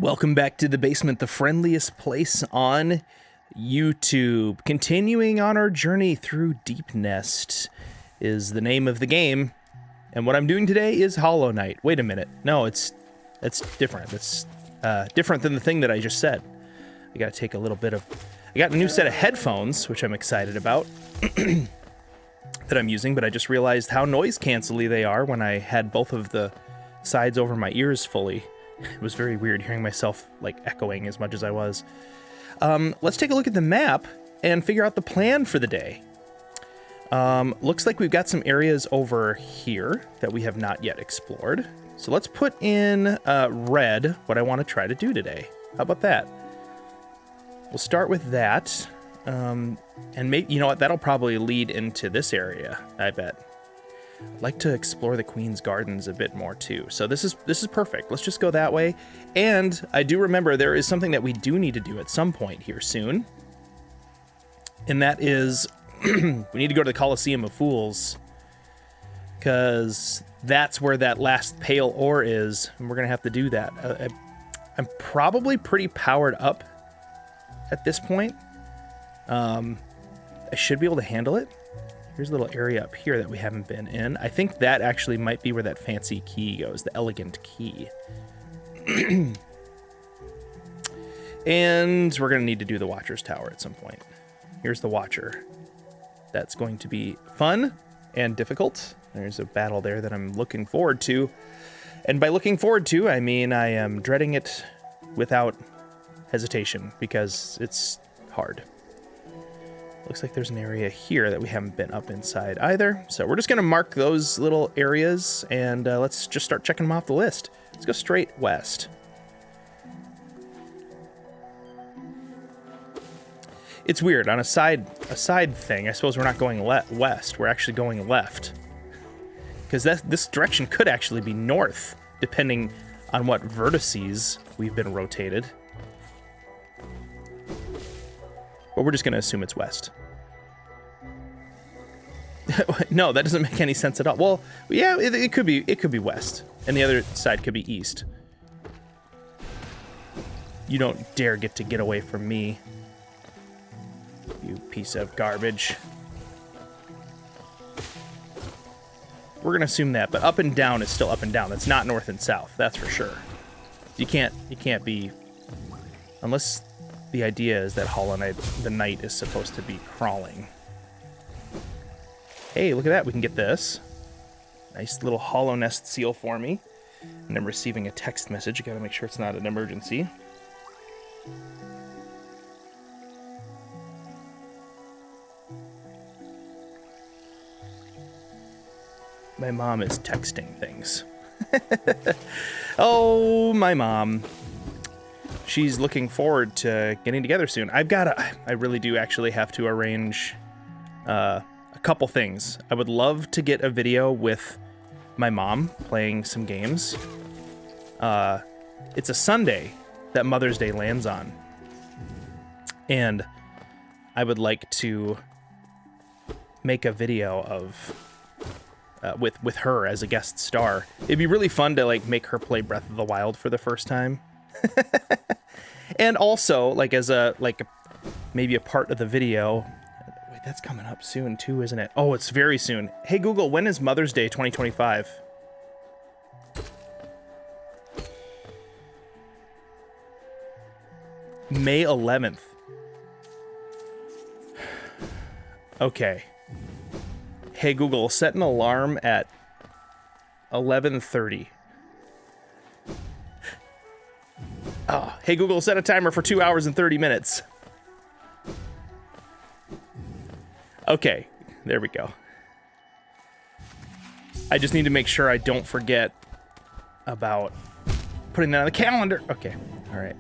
Welcome back to the basement, the friendliest place on YouTube. Continuing on our journey through Deep Nest is the name of the game. And what I'm doing today is Hollow Knight. Wait a minute. No, it's different. It's different than the thing that I just said. I gotta take a little bit of... I got a new set of headphones, which I'm excited about, that I'm using, but I just realized how noise cancelly they are when I had both of the sides over my ears fully. It was very weird hearing myself, like, echoing as much as I was. Let's take a look at the map and figure out the plan for the day. Looks like we've got some areas over here that we have not yet explored. So let's put in red what I want to try to do today. How about that? We'll start with that. And maybe, you know what, that'll probably lead into this area, I bet. I'd like to explore the Queen's Gardens a bit more too. So this is perfect. Let's just go that way. And I do remember there is something that we do need to do at some point here soon. And that is we need to go to the Colosseum of Fools, because that's where that last pale ore is, and we're gonna have to do that. I'm probably pretty powered up at this point. I should be able to handle it. Here's a little area up here that we haven't been in. I think that actually might be where that fancy key goes, the elegant key. And we're going to need to do the Watcher's Tower at some point. Here's the Watcher. That's going to be fun and difficult. There's a battle there that I'm looking forward to. And by looking forward to, I mean I am dreading it without hesitation, because it's hard. Looks like there's an area here that we haven't been up inside either. So we're just going to mark those little areas, and let's just start checking them off the list. Let's go straight west. It's weird. On a side thing, I suppose we're not going west. We're actually going left. Because this direction could actually be north, depending on what vertices we've been rotated. But we're just going to assume it's west. No, that doesn't make any sense at all. Well, yeah, it could be west, and the other side could be east. You don't dare get away from me, you piece of garbage. We're going to assume that, but up and down is still up and down. That's not north and south, that's for sure. You can't be, unless the idea is that Hollow Knight, the knight, is supposed to be crawling. Hey, look at that. We can get this. Nice little Hollow Nest seal for me. And I'm receiving a text message. You gotta make sure it's not an emergency. My mom is texting things. Oh, my mom. She's looking forward to getting together soon. I really do actually have to arrange a couple things. I would love to get a video with my mom playing some games. It's a Sunday that Mother's Day lands on. And I would like to make a video of with her as a guest star. It'd be really fun to like make her play Breath of the Wild for the first time. And also, like, as maybe a part of the video. Wait, that's coming up soon too, isn't it? Oh, it's very soon. Hey Google, when is Mother's Day 2025? May 11th. Okay. Hey Google, set an alarm at 11:30. Oh, hey Google, set a timer for 2 hours and 30 minutes. Okay, there we go. I just need to make sure I don't forget about putting that on the calendar. Okay, all right.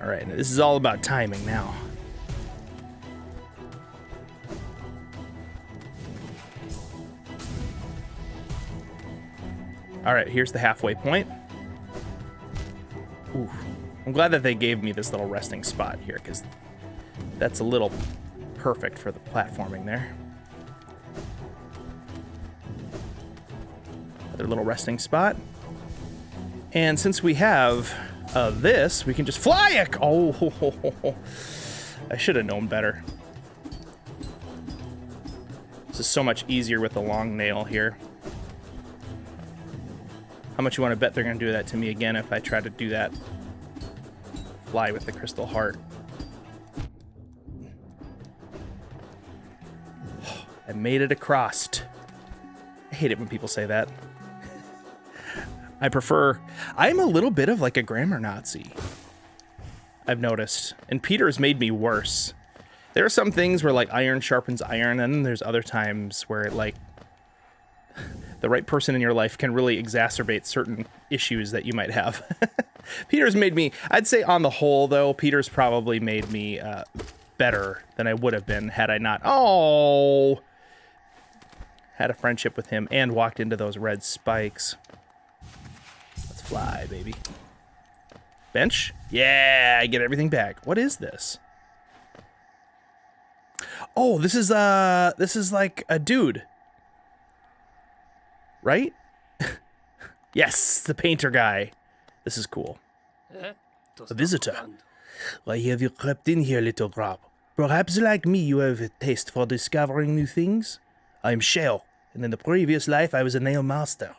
All right, this is all about timing now. All right, here's the halfway point. Ooh, I'm glad that they gave me this little resting spot here, because that's a little perfect for the platforming there. Another little resting spot. And since we have this, we can just fly it. Oh, I should have known better. This is so much easier with the long nail here. How much you want to bet they're going to do that to me again if I try to do that? Fly with the crystal heart. I made it across. I hate it when people say that. I'm a little bit of like a grammar Nazi, I've noticed. And Peter has made me worse. There are some things where like iron sharpens iron, and then there's other times where like the right person in your life can really exacerbate certain issues that you might have. Peter's made me, I'd say on the whole though, Peter's probably made me better than I would have been had I not, had a friendship with him and walked into those red spikes. Let's fly, baby. Bench? Yeah, I get everything back. What is this? Oh, this is like a dude. Right? Yes, the painter guy. This is cool. A visitor. Why have you crept in here, little grub? Perhaps like me, you have a taste for discovering new things? I'm Shell, and in the previous life I was a nail master.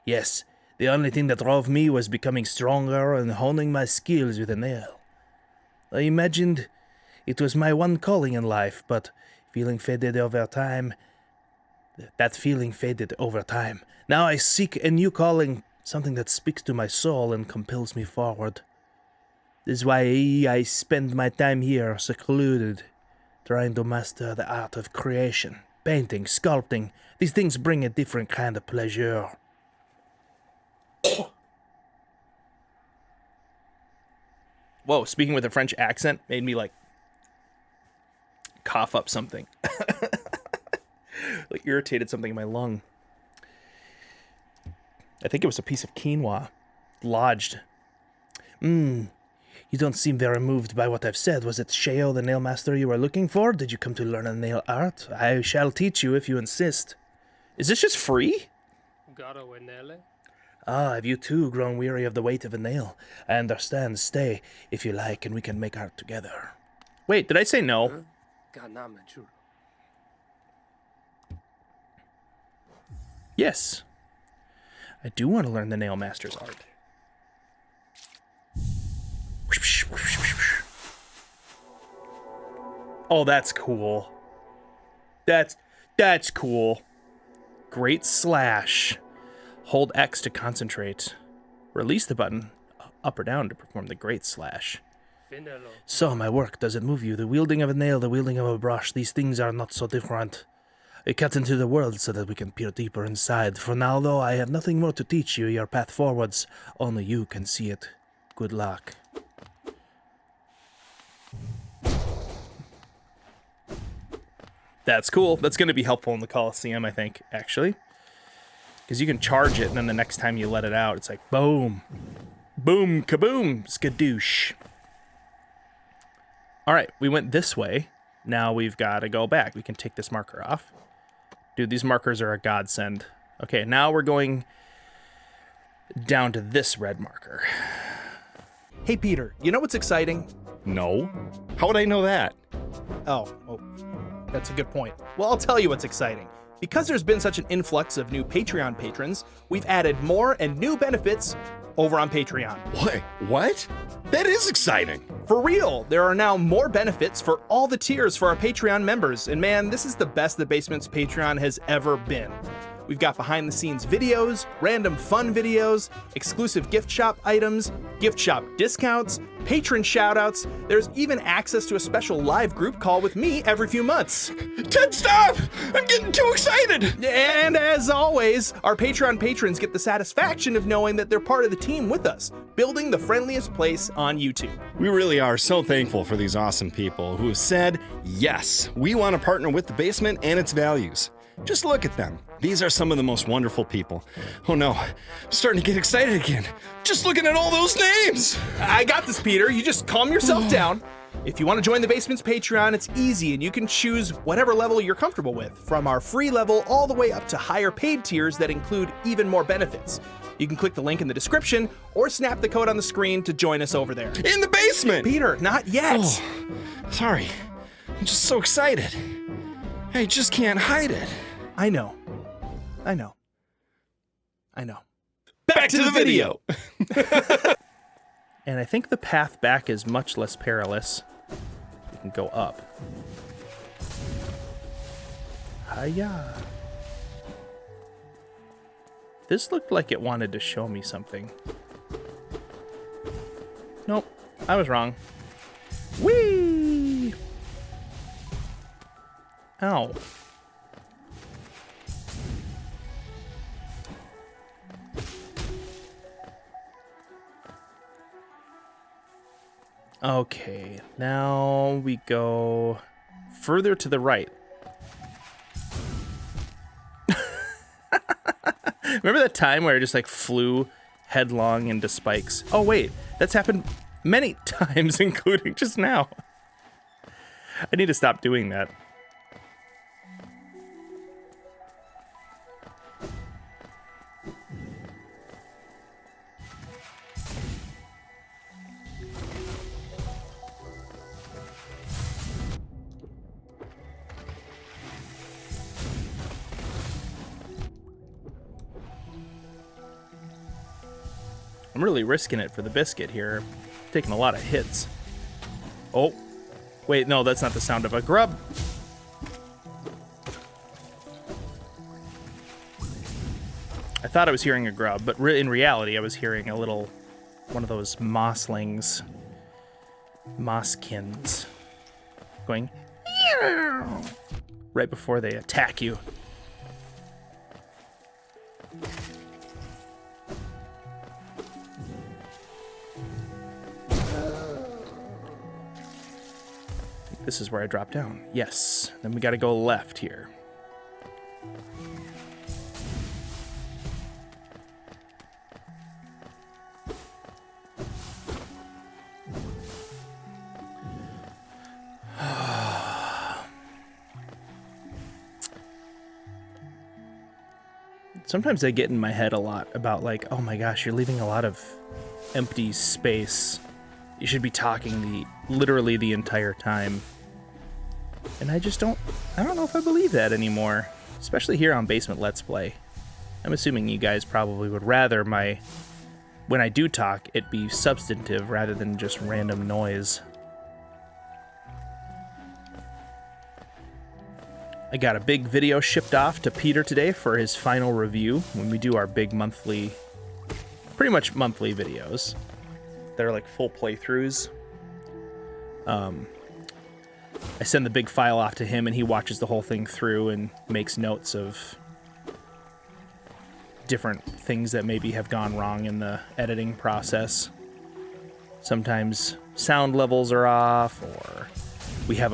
Yes, the only thing that drove me was becoming stronger and honing my skills with a nail. I imagined it was my one calling in life, but feeling faded over time. That feeling faded over time. Now I seek a new calling, something that speaks to my soul and compels me forward. This is why I spend my time here, secluded, trying to master the art of creation. Painting, sculpting, these things bring a different kind of pleasure. Whoa, speaking with a French accent made me like cough up something. Like irritated something in my lung. I think it was a piece of quinoa lodged. You don't seem very moved by what I've said. Was it Sheo, the nail master you were looking for? Did you come to learn a nail art? I shall teach you if you insist. Is this just free? Have you too grown weary of the weight of a nail? I understand. Stay, if you like, and we can make art together. Wait, did I say no? Yes. I do want to learn the nail master's art. Oh, that's cool. That's cool. Great slash. Hold X to concentrate. Release the button up or down to perform the great slash. So, my work, does it move you? The wielding of a nail, the wielding of a brush, these things are not so different. I cut into the world so that we can peer deeper inside. For now, though, I have nothing more to teach you. Your path forwards, only you can see it. Good luck. That's cool. That's going to be helpful in the Coliseum, I think, actually. Because you can charge it, and then the next time you let it out, it's like, boom. Boom, kaboom, skadoosh. All right, we went this way. Now we've got to go back. We can take this marker off. Dude, these markers are a godsend. Okay, now we're going down to this red marker. Hey, Peter, you know what's exciting? No. How would I know that? Oh, that's a good point. Well, I'll tell you what's exciting. Because there's been such an influx of new Patreon patrons, we've added more and new benefits over on Patreon. What? That is exciting. For real, there are now more benefits for all the tiers for our Patreon members. And man, this is the best the Basement's Patreon has ever been. We've got behind the scenes videos, random fun videos, exclusive gift shop items, gift shop discounts, patron shoutouts. There's even access to a special live group call with me every few months. Ted, stop! I'm getting too excited! And as always, our Patreon patrons get the satisfaction of knowing that they're part of the team with us, building the friendliest place on YouTube. We really are so thankful for these awesome people who have said, yes, we want to partner with the basement and its values. Just look at them. These are some of the most wonderful people. Oh no, I'm starting to get excited again. Just looking at all those names. I got this, Peter. You just calm yourself down. If you want to join the Basement's Patreon, it's easy and you can choose whatever level you're comfortable with, from our free level all the way up to higher paid tiers that include even more benefits. You can click the link in the description or snap the code on the screen to join us over there. In the basement! Peter, not yet! Oh, sorry. I'm just so excited. I just can't hide it. I know. I know. I know. Back to the video! And I think the path back is much less perilous. You can go up. Hiya. This looked like it wanted to show me something. Nope, I was wrong. Whee! Ow. Okay, now we go further to the right. Remember that time where I just like flew headlong into spikes? Oh wait, that's happened many times, including just now. I need to stop doing that. I'm really risking it for the biscuit here. Taking a lot of hits. Oh, wait, no, that's not the sound of a grub. I thought I was hearing a grub, but in reality, I was hearing a little, one of those mosslings, mosskins, going right before they attack you. This is where I drop down. Yes. Then we got to go left here. Sometimes I get in my head a lot about like, oh my gosh, you're leaving a lot of empty space. You should be talking literally the entire time. And I don't know if I believe that anymore, especially here on Basement Let's Play. I'm assuming you guys probably would rather when I do talk, it be substantive rather than just random noise. I got a big video shipped off to Peter today for his final review when we do our big pretty much monthly videos. They're like full playthroughs. I send the big file off to him and he watches the whole thing through and makes notes of different things that maybe have gone wrong in the editing process. Sometimes sound levels are off, or we have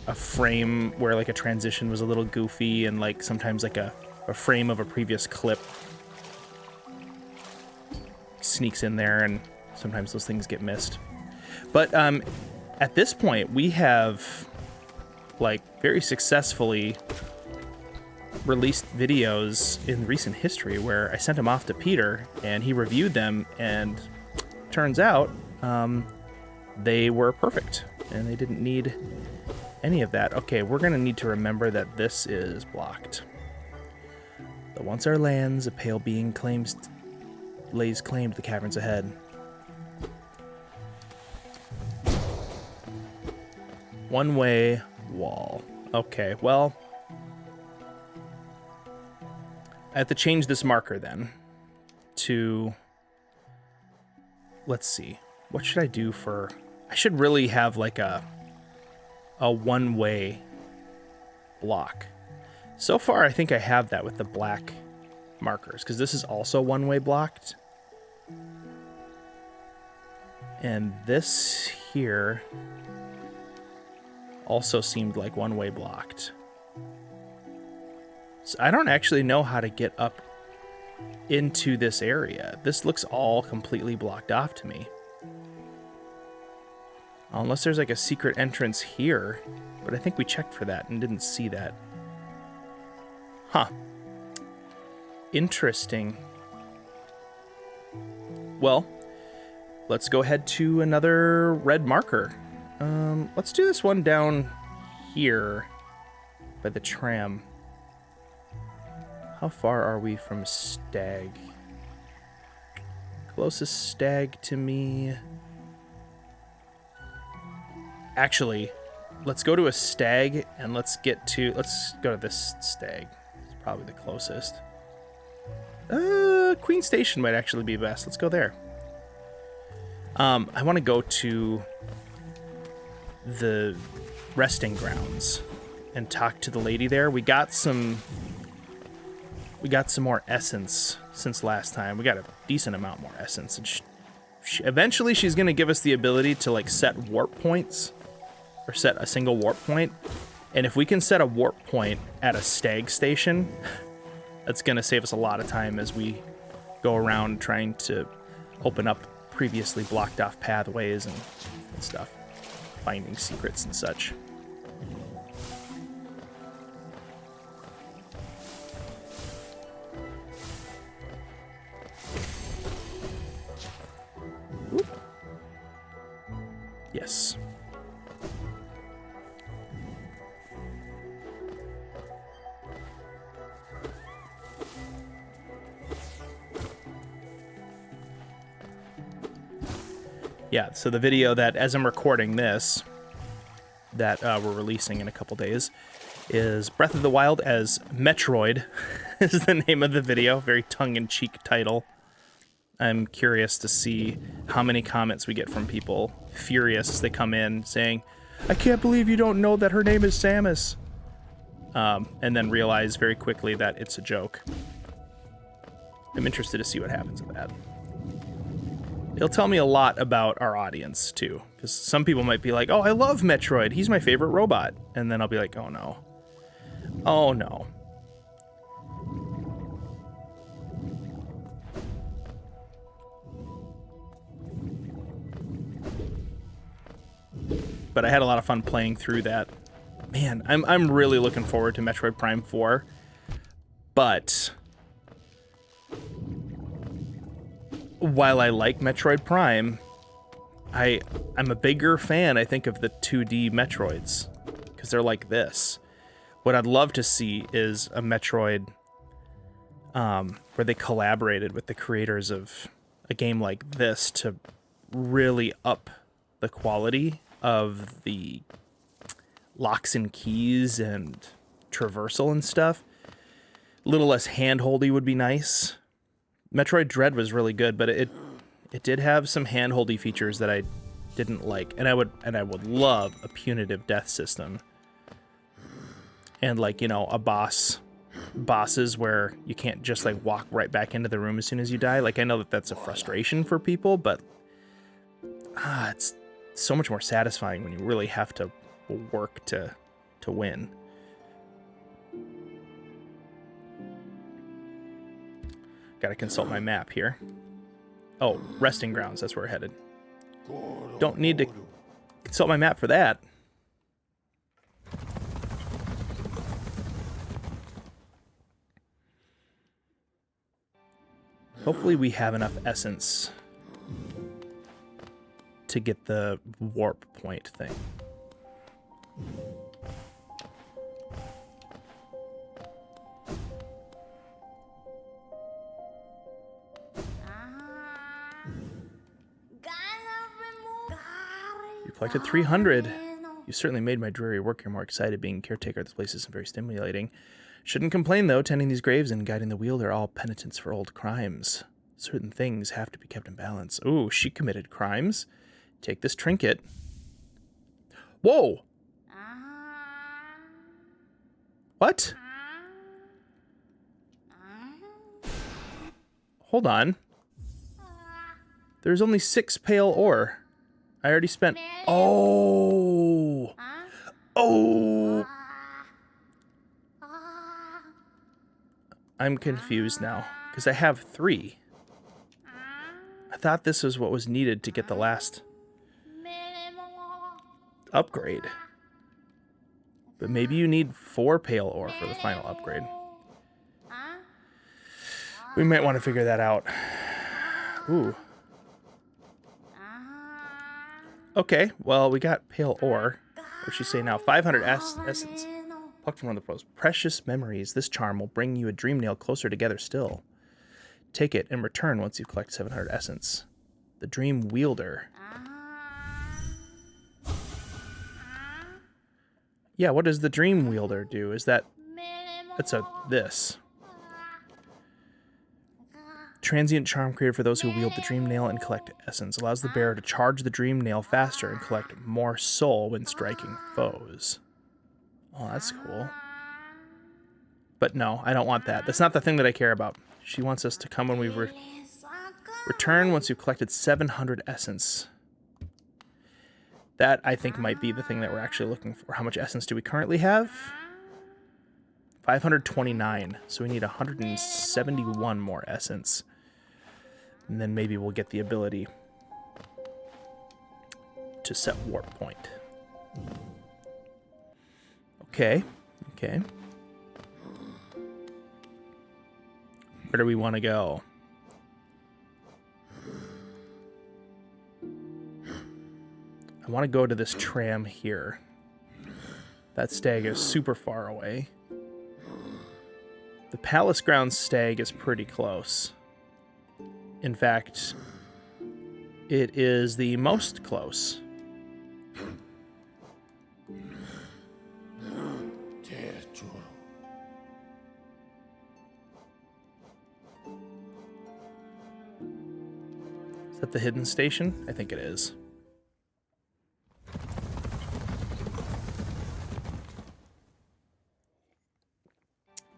a frame where like a transition was a little goofy, and like sometimes like a frame of a previous clip sneaks in there, and sometimes those things get missed. But at this point, we have like very successfully released videos in recent history where I sent them off to Peter and he reviewed them, and turns out they were perfect and they didn't need any of that. Okay, we're gonna need to remember that this is blocked. But once our lands, a pale being lays claim to the caverns ahead. One-way wall. Okay, well, I have to change this marker then to, let's see, what should I do for, I should really have like a one-way block. So far, I think I have that with the black markers, because this is also one-way blocked. And this here also seemed like one-way blocked. So I don't actually know how to get up into this area. This looks all completely blocked off to me. Unless there's like a secret entrance here. But I think we checked for that and didn't see that. Huh. Interesting. Well, let's go ahead to another red marker. Let's do this one down here by the tram. How far are we from Stag? Closest Stag to me. Actually, let's go to a Stag and let's go to this Stag. It's probably the closest. Queen Station might actually be best. Let's go there. I want to go to the resting grounds and talk to the lady there. We got some more essence since last time. We got a decent amount more essence, and eventually she's gonna give us the ability to like set warp points, or set a single warp point. And if we can set a warp point at a Stag station, that's gonna save us a lot of time as we go around trying to open up previously blocked off pathways and stuff, finding secrets and such. Oop. Yes. Yeah, so the video that, as I'm recording this, that we're releasing in a couple days, is Breath of the Wild as Metroid, is the name of the video. Very tongue-in-cheek title. I'm curious to see how many comments we get from people furious as they come in saying, I can't believe you don't know that her name is Samus. And then realize very quickly that it's a joke. I'm interested to see what happens with that. It'll tell me a lot about our audience, too. Because some people might be like, oh, I love Metroid. He's my favorite robot. And then I'll be like, oh, no. Oh, no. But I had a lot of fun playing through that. Man, I'm really looking forward to Metroid Prime 4. But while I like Metroid Prime, I'm a bigger fan, I think, of the 2D Metroids, because they're like this. What I'd love to see is a Metroid where they collaborated with the creators of a game like this to really up the quality of the locks and keys and traversal and stuff. A little less hand-holdy would be nice. Metroid Dread was really good, but it did have some hand-holdy features that I didn't like, and I would love a punitive death system, and like, you know, bosses where you can't just like walk right back into the room as soon as you die. Like, I know that that's a frustration for people, but it's so much more satisfying when you really have to work to win. Gotta consult my map here. Oh, resting grounds, that's where we're headed. Don't need to consult my map for that. Hopefully we have enough essence to get the warp point thing. You collected 300. You certainly made my dreary work here more excited. Being caretaker of this place is very stimulating. Shouldn't complain, though. Tending these graves and guiding the wheel, they're all penitents for old crimes. Certain things have to be kept in balance. Ooh, she committed crimes. Take this trinket. Whoa! What? Hold on. There's only 6 pale ore. I already spent... Oh! Oh! I'm confused now, because I have 3. I thought this was what was needed to get the last... upgrade. But maybe you need 4 pale ore for the final upgrade. We might want to figure that out. Ooh. Okay, well, we got pale ore. What'd she say now? 500 essence. Plucked from one of the most precious memories. This charm will bring you a dream nail closer together still. Take it in return once you collect 700 essence. The Dream Wielder. Yeah, what does the Dream Wielder do? Is that... That's this. Transient charm created for those who wield the Dream Nail and collect essence. Allows the bearer to charge the Dream Nail faster and collect more soul when striking foes. Oh, that's cool. But no, I don't want that. That's not the thing that I care about. She wants us to come when we return once you've collected 700 essence. That, I think, might be the thing that we're actually looking for. How much essence do we currently have? 529. So we need 171 more essence. And then maybe we'll get the ability to set warp point. Okay. Okay. Where do we want to go? I want to go to this tram here. That stag is super far away. The Palace Grounds stag is pretty close. In fact, it is the most close. Is that the hidden station? I think it is.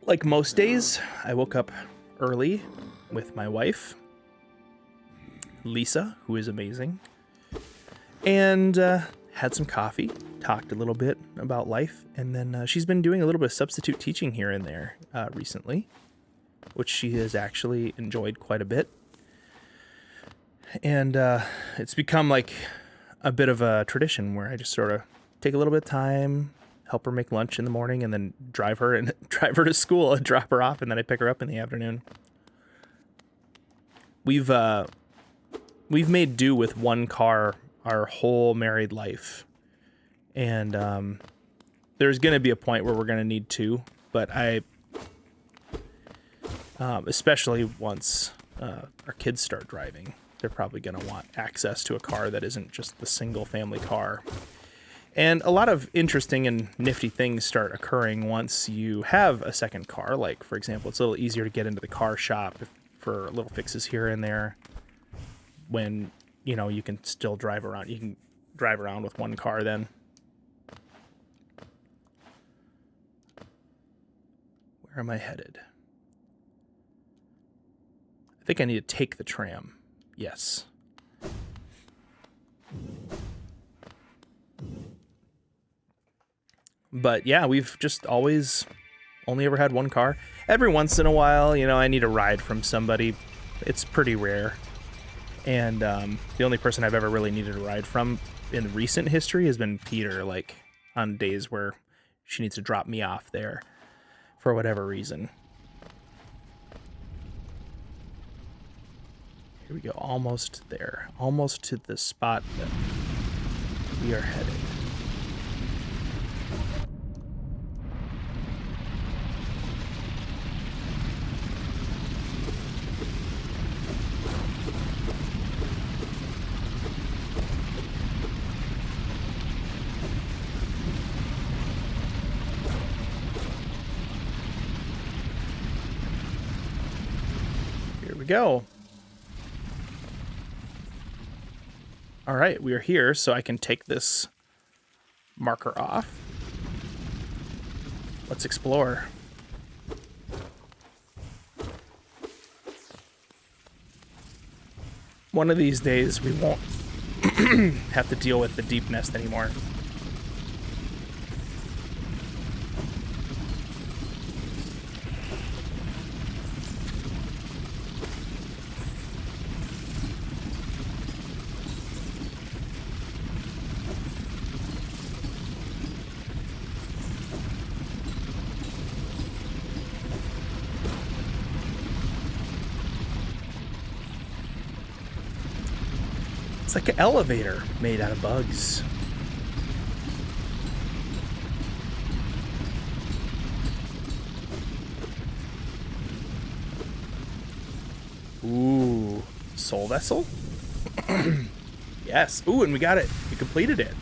Like most days, I woke up early with my wife, Lisa, who is amazing, and had some coffee, talked a little bit about life, and then she's been doing a little bit of substitute teaching here and there recently, which she has actually enjoyed quite a bit. And it's become like a bit of a tradition where I just sort of take a little bit of time, help her make lunch in the morning, and then drive her to school and drop her off, and then I pick her up in the afternoon. We've made do with one car our whole married life, and there's going to be a point where we're going to need 2, but especially once our kids start driving, they're probably going to want access to a car that isn't just the single family car. And a lot of interesting and nifty things start occurring once you have a second car. Like, for example, it's a little easier to get into the car shop for little fixes here and there when, you know, you can still drive around. You can drive around with one car then. Where am I headed? I think I need to take the tram. Yes. But yeah, we've just always only ever had one car. Every once in a while, you know, I need a ride from somebody. It's pretty rare. And the only person I've ever really needed a ride from in recent history has been Peter, like on days where she needs to drop me off there for whatever reason. Here we go, almost there. Almost to the spot that we are headed. Here we go. All right, we are here, so I can take this marker off. Let's explore. One of these days, we won't have to deal with the deep nest anymore. It's like an elevator made out of bugs. Ooh, soul vessel? Yes. Ooh, and we got it. We completed it.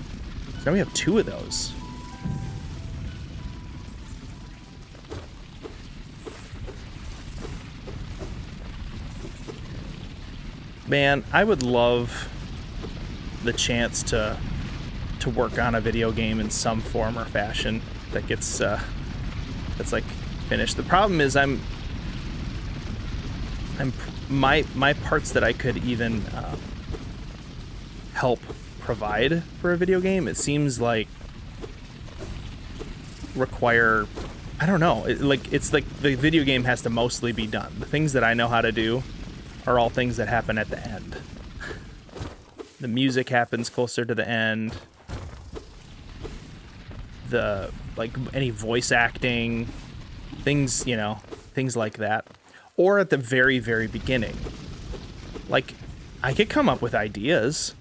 So now we have 2 of those. Man, I would love the chance to work on a video game in some form or fashion that gets that's like finished. The problem is my parts that I could even help provide for a video game, it seems like require, I don't know, it's like the video game has to mostly be done. The things that I know how to do are all things that happen at the end. The music happens closer to the end. The, like, any voice acting, things, you know, things like that. Or at the very, very beginning. Like, I could come up with ideas.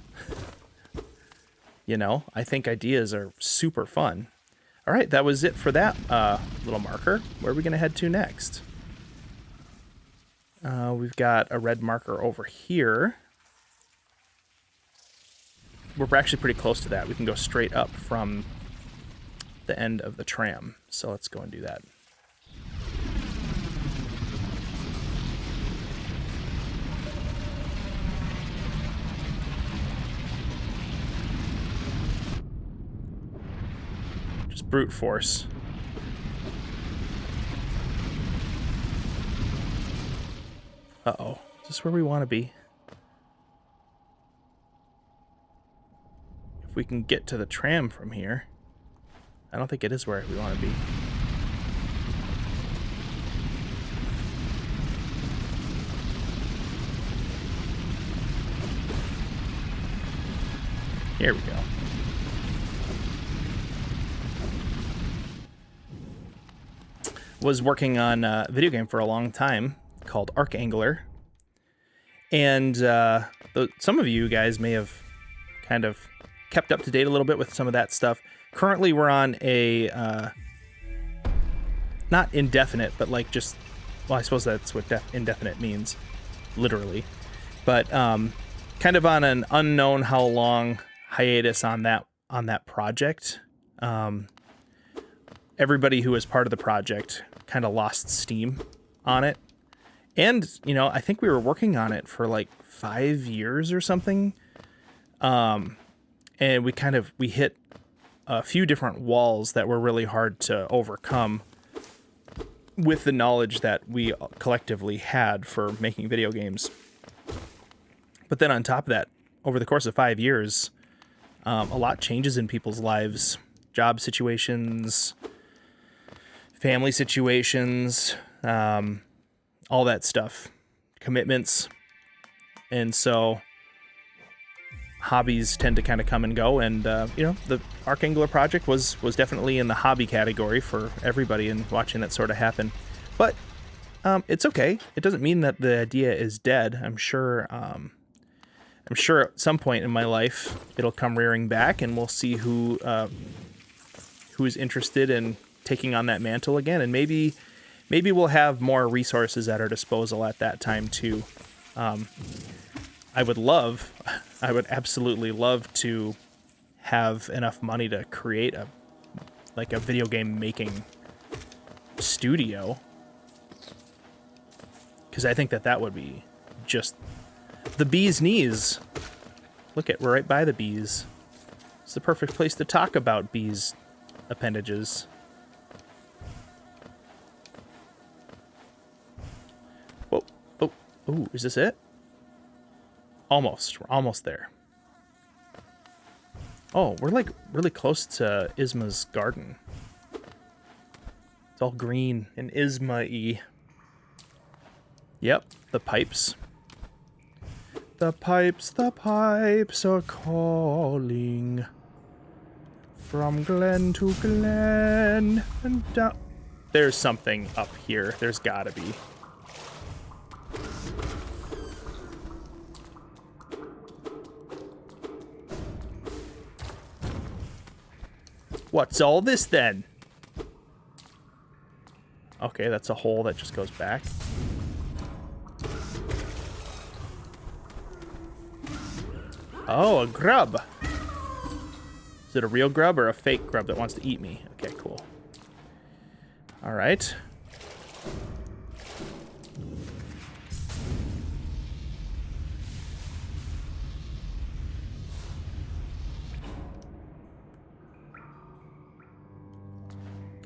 You know, I think ideas are super fun. All right, that was it for that little marker. Where are we going to head to next? We've got a red marker over here. We're actually pretty close to that. We can go straight up from the end of the tram. So let's go and do that. Just brute force. Uh-oh. Is this where we want to be? If we can get to the tram from here. I don't think it is where we want to be. Here we go. Was working on a video game for a long time called Archangler. And some of you guys may have kind of kept up to date a little bit with some of that stuff. Currently, we're on a, not indefinite, but like just, well, I suppose that's what indefinite means, literally. But kind of on an unknown how long hiatus on that project. Everybody who was part of the project kind of lost steam on it. And, you know, I think we were working on it for like 5 years or something. And we hit a few different walls that were really hard to overcome with the knowledge that we collectively had for making video games. But then on top of that, over the course of 5 years, a lot changes in people's lives, job situations, family situations, all that stuff, commitments. And so hobbies tend to kind of come and go. And, you know, the Archangler project was definitely in the hobby category for everybody and watching that sort of happen. But it's okay. It doesn't mean that the idea is dead. I'm sure at some point in my life it'll come rearing back, and we'll see who is interested in taking on that mantle again. And maybe we'll have more resources at our disposal at that time too. I would absolutely love to have enough money to create a video game making studio, because I think that would be just the bee's knees. Look, we're right by the bees. It's the perfect place to talk about bees' appendages. Whoa. Oh, is this it? Almost. We're almost there. Oh, we're like really close to Isma's garden. It's all green and Isma-y. Yep, the pipes. The pipes are calling from glen to glen and down. There's something up here. There's gotta be. What's all this then? Okay, that's a hole that just goes back. Oh, a grub. Is it a real grub or a fake grub that wants to eat me? Okay, cool. All right.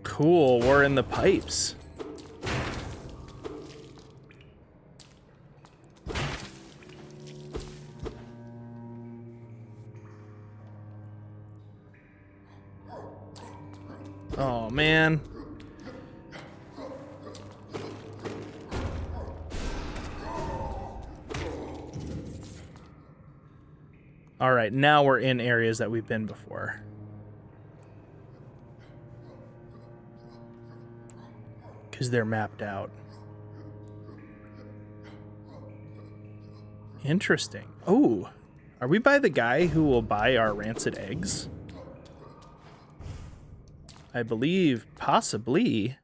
Cool, we're in the pipes. Oh, man. All right, now we're in areas that we've been before. Because they're mapped out. Interesting. Oh, are we by the guy who will buy our rancid eggs? I believe, possibly.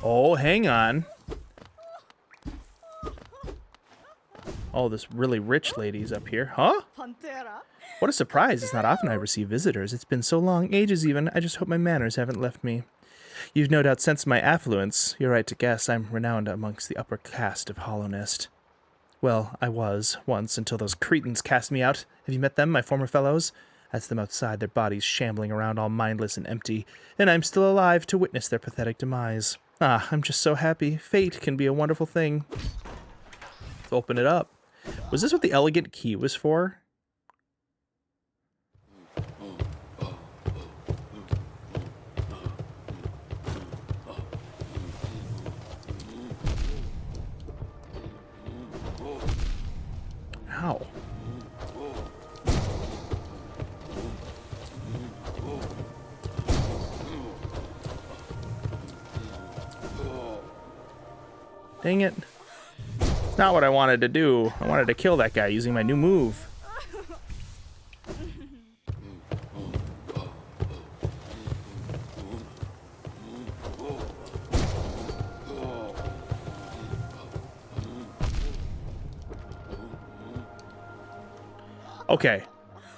Oh, hang on. Oh, this really rich lady's up here. Huh? What a surprise. It's not often I receive visitors. It's been so long, ages even. I just hope my manners haven't left me. You've no doubt sensed my affluence. You're right to guess I'm renowned amongst the upper caste of Hollow Nest. Well, I was, once, until those cretins cast me out. Have you met them, my former fellows? That's them outside, their bodies shambling around all mindless and empty, and I'm still alive to witness their pathetic demise. Ah, I'm just so happy. Fate can be a wonderful thing. Let's open it up. Was this what the elegant key was for? Ow. Dang it. It's not what I wanted to do. I wanted to kill that guy using my new move. Okay,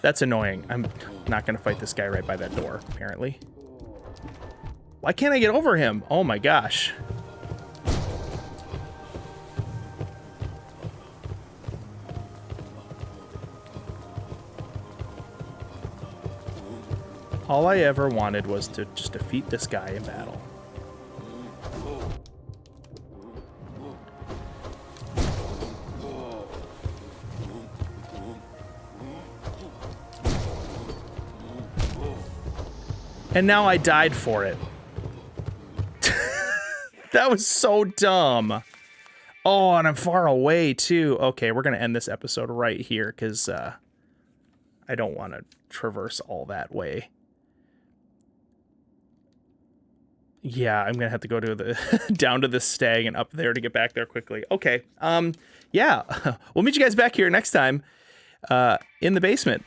that's annoying. I'm not gonna fight this guy right by that door, apparently. Why can't I get over him? Oh my gosh. All I ever wanted was to just defeat this guy in battle. And now I died for it. That was so dumb. Oh, and I'm far away too. Okay, we're gonna end this episode right here because I don't want to traverse all that way. Yeah, I'm gonna have to go to the down to the stag and up there to get back there quickly. Okay, yeah, we'll meet you guys back here next time in the basement.